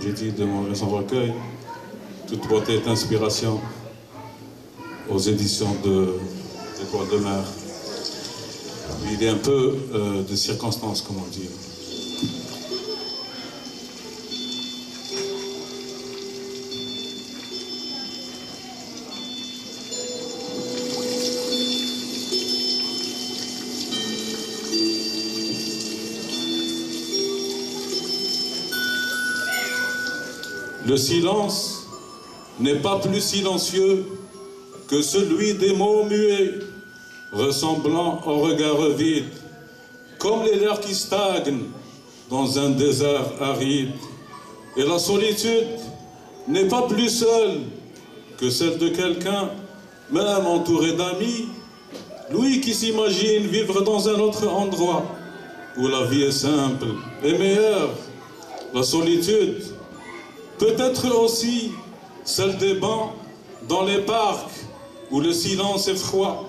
J'ai dit de mon récent recueil, Toute beauté est inspiration, aux éditions d'Étoile de mer. Il y a un peu de circonstances, comme on dit. Le silence n'est pas plus silencieux que celui des mots muets, ressemblant au regard vide, comme les lairs qui stagnent dans un désert aride. Et la solitude n'est pas plus seule que celle de quelqu'un, même entouré d'amis, lui qui s'imagine vivre dans un autre endroit, où la vie est simple et meilleure. La solitude peut être aussi celle des bancs dans les parcs où le silence est froid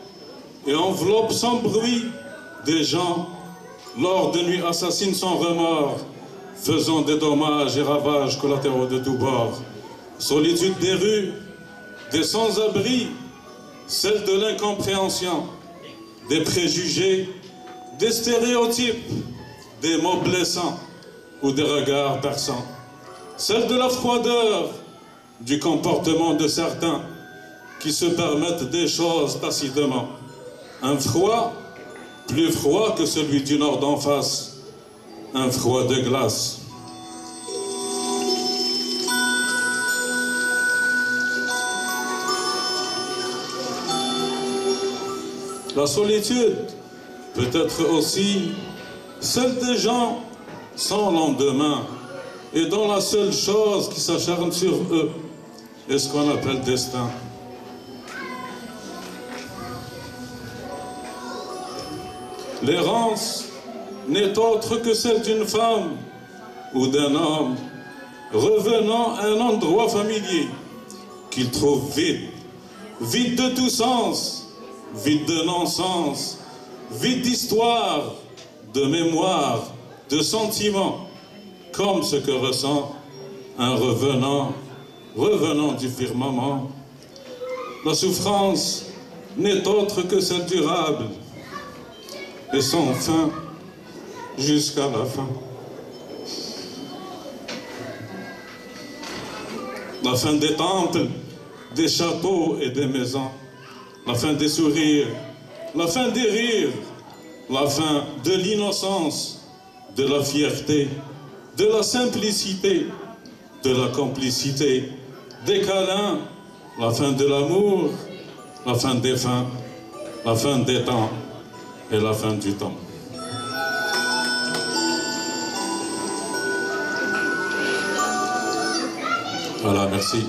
et enveloppe sans bruit des gens lors de nuits assassines sans remords, faisant des dommages et ravages collatéraux de tous bords. Solitude des rues, des sans-abri, celle de l'incompréhension, des préjugés, des stéréotypes, des mots blessants ou des regards perçants. Celle de la froideur du comportement de certains qui se permettent des choses tacitement. Un froid plus froid que celui du nord d'en face, un froid de glace. La solitude peut être aussi celle des gens sans lendemain, et dont la seule chose qui s'acharne sur eux est ce qu'on appelle destin. L'errance n'est autre que celle d'une femme ou d'un homme revenant à un endroit familier qu'il trouve vide, vide de tout sens, vide de non-sens, vide d'histoire, de mémoire, de sentiments, comme ce que ressent un revenant du firmament. La souffrance n'est autre que celle durable et sans fin jusqu'à la fin. La fin des temples, des châteaux et des maisons, la fin des sourires, la fin des rires, la fin de l'innocence, de la fierté, de la simplicité, de la complicité, des câlins, la fin de l'amour, la fin des fins, la fin des temps et la fin du temps. Voilà, merci.